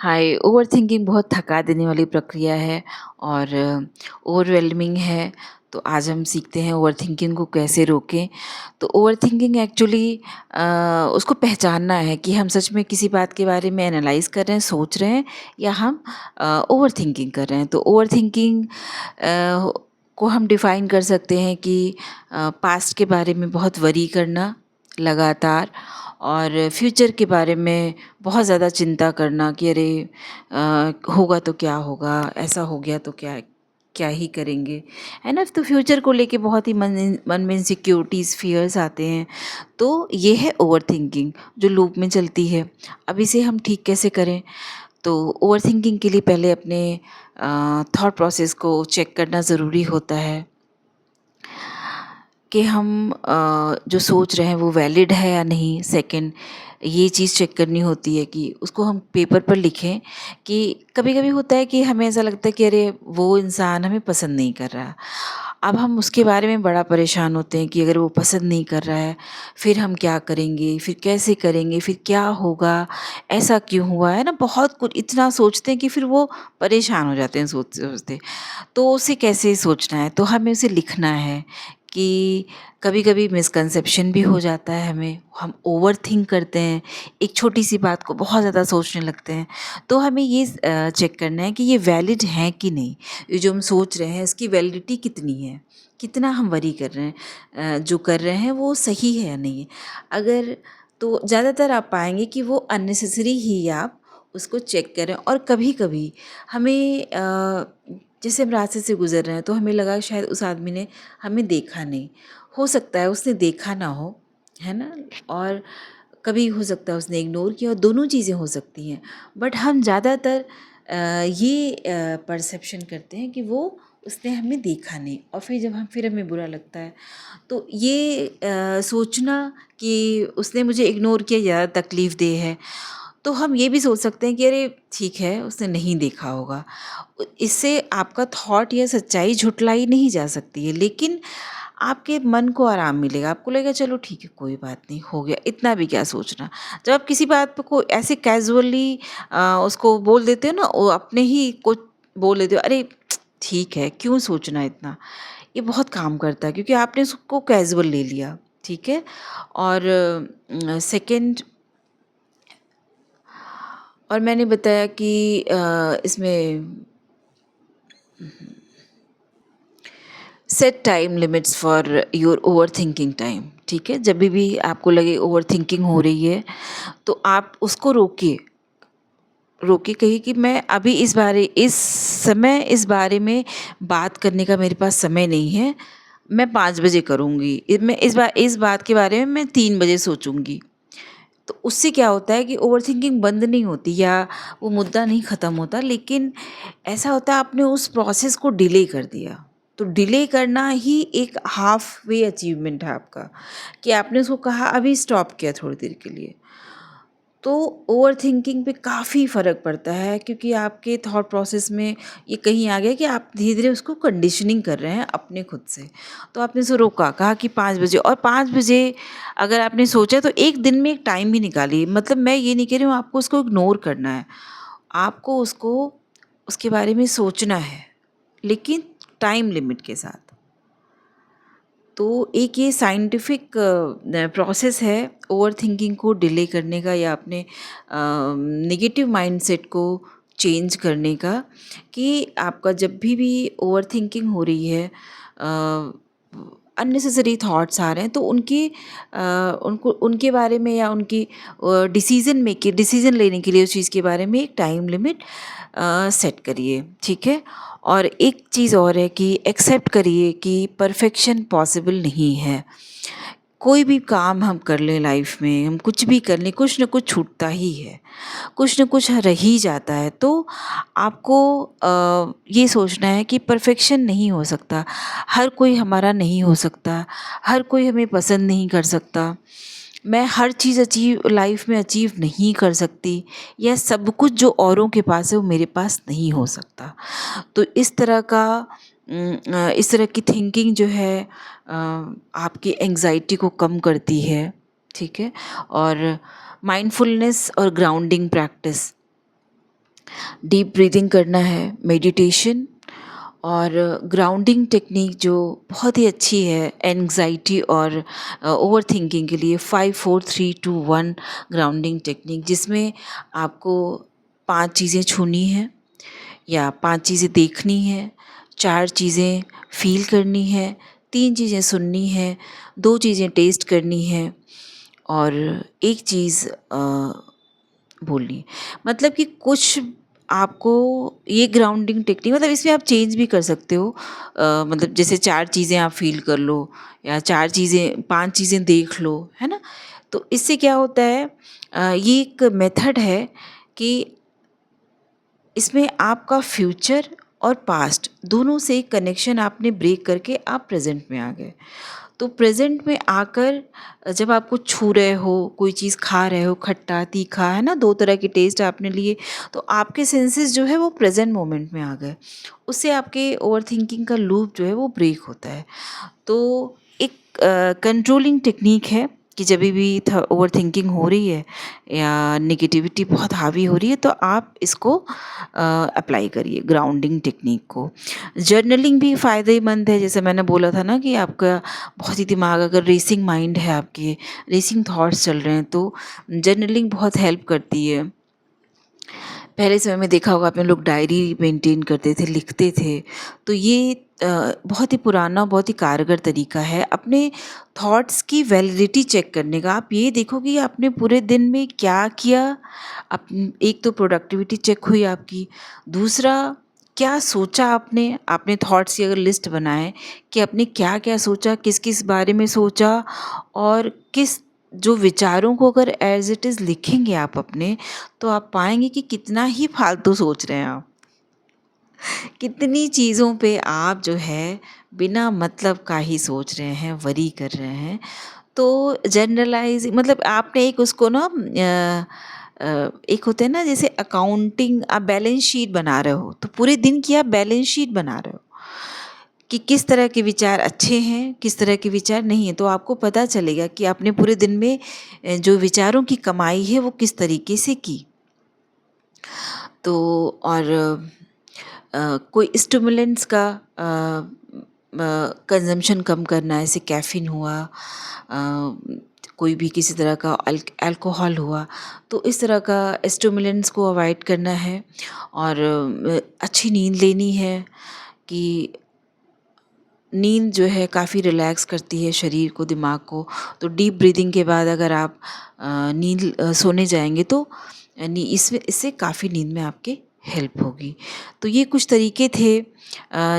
हाय, overthinking बहुत थका देने वाली प्रक्रिया है और ओवरवेलमिंग है। तो आज हम सीखते हैं ओवरथिंकिंग को कैसे रोकें। तो ओवरथिंकिंग एक्चुअली उसको पहचानना है कि हम सच में किसी बात के बारे में एनालाइज़ कर रहे हैं, सोच रहे हैं या हम ओवरथिंकिंग कर रहे हैं। तो ओवरथिंकिंग को हम डिफ़ाइन कर सकते हैं कि पास्ट के बारे में बहुत वरी करना लगातार और फ्यूचर के बारे में बहुत ज़्यादा चिंता करना कि अरे होगा तो क्या होगा, ऐसा हो गया तो क्या क्या ही करेंगे, है ना। तो फ्यूचर को लेके बहुत ही मन में इनसिक्योरिटीज़ फियर्स आते हैं। तो ये है ओवरथिंकिंग जो लूप में चलती है। अब इसे हम ठीक कैसे करें। तो ओवरथिंकिंग के लिए पहले अपने थॉट प्रोसेस को चेक करना ज़रूरी होता है कि हम जो सोच रहे हैं वो वैलिड है या नहीं। सेकंड, ये चीज़ चेक करनी होती है कि उसको हम पेपर पर लिखें। कि कभी-कभी होता है कि हमें ऐसा लगता है कि अरे वो इंसान हमें पसंद नहीं कर रहा। अब हम उसके बारे में बड़ा परेशान होते हैं कि अगर वो पसंद नहीं कर रहा है, फिर हम क्या करेंगे, फिर कैसे करेंगे, फिर क्या होगा, ऐसा क्यों हुआ, है ना। बहुत कुछ इतना सोचते हैं कि फिर वो परेशान हो जाते हैं सोचते-सोचते। तो उसे कैसे सोचना है, तो हमें उसे लिखना है कि कभी-कभी मिसकंसेप्शन भी हो जाता है हमें, हम ओवरथिंक करते हैं, एक छोटी-सी बात को बहुत ज़्यादा सोचने लगते हैं। तो हमें ये चेक करना है कि ये वैलिड है कि नहीं, ये जो हम सोच रहे हैं इसकी वैलिडिटी कितनी है, कितना हम वरी कर रहे हैं, जो कर रहे हैं वो सही है या नहीं है। अगर तो ज़्यादातर आप पाएँगे कि वो अननेसेसरी ही आप उसको चेक करें। और कभी-कभी हमें जैसे हम रास्ते से गुज़र रहे हैं तो हमें लगा शायद उस आदमी ने हमें देखा नहीं, हो सकता है उसने देखा ना हो, है ना। और कभी हो सकता है उसने इग्नोर किया, और दोनों चीज़ें हो सकती हैं। बट हम ज़्यादातर ये परसेप्शन करते हैं कि वो उसने हमें देखा नहीं, और फिर हमें बुरा लगता है। तो ये सोचना कि उसने मुझे इग्नोर किया ज़्यादा तकलीफ़देह है। तो हम ये भी सोच सकते हैं कि अरे ठीक है, उसने नहीं देखा होगा। इससे आपका थॉट या सच्चाई झुठलाई नहीं जा सकती है, लेकिन आपके मन को आराम मिलेगा। आपको लगेगा चलो ठीक है, कोई बात नहीं, हो गया, इतना भी क्या सोचना। जब आप किसी बात पे को ऐसे कैज़ुअली उसको बोल देते हो ना, वो अपने ही को बोल देते हो, अरे ठीक है, क्यों सोचना इतना। ये बहुत काम करता है क्योंकि आपने उसको कैज़ुअल ले लिया, ठीक है। और सेकंड, और मैंने बताया कि इसमें set time limits for your over thinking time, ठीक है। जब भी आपको लगे ओवर थिंकिंग हो रही है तो आप उसको रोकिए। रोकिए, कहिए कि मैं अभी इस बारे में बात करने का मेरे पास समय नहीं है। मैं 5 बजे करूँगी, मैं इस बात के बारे में मैं 3 बजे सोचूंगी। तो उससे क्या होता है कि ओवरथिंकिंग बंद नहीं होती या वो मुद्दा नहीं ख़त्म होता, लेकिन ऐसा होता है आपने उस प्रोसेस को डिले कर दिया। तो डिले करना ही एक हाफ वे अचीवमेंट है आपका, कि आपने उसको कहा अभी स्टॉप किया थोड़ी देर के लिए। तो ओवरथिंकिंग पे काफ़ी फ़र्क पड़ता है, क्योंकि आपके थॉट प्रोसेस में ये कहीं आ गया कि आप धीरे-धीरे उसको कंडीशनिंग कर रहे हैं अपने खुद से। तो आपने उसे रोका, कहा कि 5 बजे, और 5 बजे अगर आपने सोचा तो 1 दिन में एक टाइम भी निकालिए। मतलब मैं ये नहीं कह रही हूँ आपको उसको इग्नोर करना है। आपको उसको उसके बारे में सोचना है, लेकिन टाइम लिमिट के साथ। तो एक ये साइंटिफिक प्रोसेस है ओवरथिंकिंग को डिले करने का, या अपने नेगेटिव माइंडसेट को चेंज करने का। कि आपका जब भी ओवरथिंकिंग हो रही है, अननेसेसरी थॉट्स आ रहे हैं, तो उनके बारे में, या उनकी डिसीज़न लेने के लिए उस चीज़ के बारे में एक टाइम लिमिट सेट करिए, ठीक है। और एक चीज़ और है कि एक्सेप्ट करिए कि परफेक्शन पॉसिबल नहीं है। कोई भी काम हम कर लें लाइफ में, हम कुछ भी कर लें, कुछ न कुछ छूटता ही है, कुछ न कुछ रह ही जाता है। तो आपको ये सोचना है कि परफेक्शन नहीं हो सकता, हर कोई हमारा नहीं हो सकता, हर कोई हमें पसंद नहीं कर सकता, मैं हर चीज़ लाइफ में अचीव नहीं कर सकती, या सब कुछ जो औरों के पास है वो मेरे पास नहीं हो सकता। तो इस तरह की थिंकिंग जो है आपकी एंग्जाइटी को कम करती है, ठीक है। और माइंडफुलनेस और ग्राउंडिंग प्रैक्टिस, डीप ब्रीदिंग करना है, मेडिटेशन और ग्राउंडिंग टेक्निक जो बहुत ही अच्छी है एंग्जाइटी और ओवरथिंकिंग के लिए, 5 4 3 2 1 ग्राउंडिंग टेक्निक, जिसमें आपको 5 चीज़ें छूनी हैं या 5 चीज़ें देखनी है, 4 चीज़ें फ़ील करनी है, 3 चीज़ें सुननी है, 2 चीज़ें टेस्ट करनी है और 1 चीज़ बोलनी है। मतलब कि कुछ आपको ये ग्राउंडिंग टेक्निक, मतलब इसमें आप चेंज भी कर सकते हो। मतलब जैसे 4 चीज़ें आप फ़ील कर लो या 4 चीज़ें 5 चीज़ें देख लो, है ना? तो इससे क्या होता है, ये एक मेथड है कि इसमें आपका फ्यूचर और पास्ट दोनों से कनेक्शन आपने ब्रेक करके आप प्रेजेंट में आ गए। तो प्रेजेंट में आकर जब आप कुछ छू रहे हो, कोई चीज़ खा रहे हो, खट्टा तीखा, है ना, 2 तरह के टेस्ट आपने लिए, तो आपके सेंसेस जो है वो प्रेजेंट मोमेंट में आ गए। उससे आपके ओवरथिंकिंग का लूप जो है वो ब्रेक होता है। तो एक कंट्रोलिंग टेक्नीक है कि जब भी ओवरथिंकिंग हो रही है या नेगेटिविटी बहुत हावी हो रही है, तो आप इसको अप्लाई करिए, ग्राउंडिंग टेक्निक को। जर्नलिंग भी फ़ायदेमंद है, जैसे मैंने बोला था ना कि आपका बहुत ही दिमाग अगर रेसिंग माइंड है, आपके रेसिंग थॉट्स चल रहे हैं, तो जर्नलिंग बहुत हेल्प करती है। पहले समय में देखा होगा आपने, लोग डायरी मेंटेन करते थे, लिखते थे। तो ये बहुत ही पुराना, बहुत ही कारगर तरीका है अपने थॉट्स की वैलिडिटी चेक करने का। आप ये देखो कि आपने पूरे दिन में क्या किया। एक तो प्रोडक्टिविटी चेक हुई आपकी, दूसरा क्या सोचा आपने। आपने थॉट्स की अगर लिस्ट बनाए कि आपने क्या क्या सोचा, किस किस बारे में सोचा और किस जो विचारों को अगर एज इट इज़ लिखेंगे आप अपने, तो आप पाएंगे कि कितना ही फालतू सोच रहे हैं आप, कितनी चीज़ों पे आप जो है बिना मतलब का ही सोच रहे हैं, वरी कर रहे हैं। तो जनरलाइज मतलब आपने एक उसको ना एक होते हैं ना, जैसे अकाउंटिंग, आप बैलेंस शीट बना रहे हो, तो पूरे दिन की आप बैलेंस शीट बना रहे हो कि किस तरह के विचार अच्छे हैं, किस तरह के विचार नहीं है। तो आपको पता चलेगा कि आपने पूरे दिन में जो विचारों की कमाई है वो किस तरीके से की। तो और कोई स्टिमुलेंट्स का कंजम्पशन कम करना है, जैसे कैफ़ीन हुआ, कोई भी किसी तरह का अल्कोहल हुआ, तो इस तरह का स्टिमुलेंट्स को अवॉइड करना है और अच्छी नींद लेनी है कि नींद जो है काफ़ी रिलैक्स करती है शरीर को, दिमाग को। तो डीप ब्रीदिंग के बाद अगर आप सोने जाएँगे तो इससे काफ़ी नींद में आपके हेल्प होगी। तो ये कुछ तरीके थे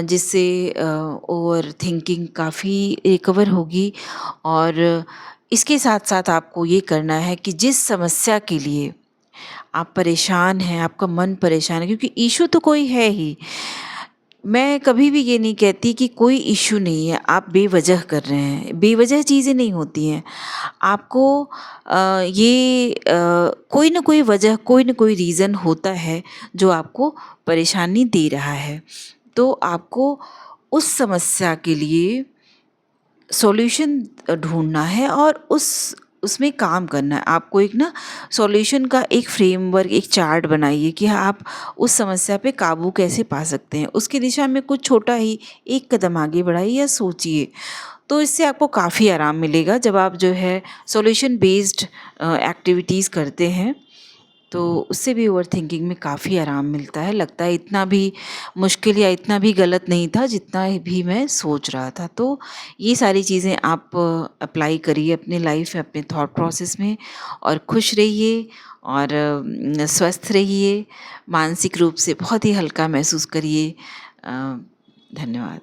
जिससे ओवर थिंकिंग काफ़ी रिकवर होगी। और इसके साथ-साथ आपको ये करना है कि जिस समस्या के लिए आप परेशान हैं, आपका मन परेशान है, क्योंकि इश्यू तो कोई है ही। मैं कभी भी ये नहीं कहती कि कोई इश्यू नहीं है, आप बेवजह कर रहे हैं, बेवजह चीज़ें नहीं होती हैं। आपको कोई ना कोई वजह, कोई ना कोई रीज़न होता है जो आपको परेशानी दे रहा है। तो आपको उस समस्या के लिए सॉल्यूशन ढूँढना है और उसमें काम करना है। आपको एक ना सॉल्यूशन का एक फ्रेमवर्क, एक चार्ट बनाइए कि हाँ, आप उस समस्या पे काबू कैसे पा सकते हैं। उसकी दिशा में कुछ छोटा ही एक कदम आगे बढ़ाइए या सोचिए। तो इससे आपको काफ़ी आराम मिलेगा जब आप जो है सॉल्यूशन बेस्ड एक्टिविटीज़ करते हैं। तो उससे भी ओवरथिंकिंग में काफ़ी आराम मिलता है। लगता है इतना भी मुश्किल या इतना भी गलत नहीं था जितना भी मैं सोच रहा था। तो ये सारी चीज़ें आप अप्लाई करिए अपनी लाइफ में, अपने थॉट प्रोसेस में, और खुश रहिए और स्वस्थ रहिए। मानसिक रूप से बहुत ही हल्का महसूस करिए। धन्यवाद।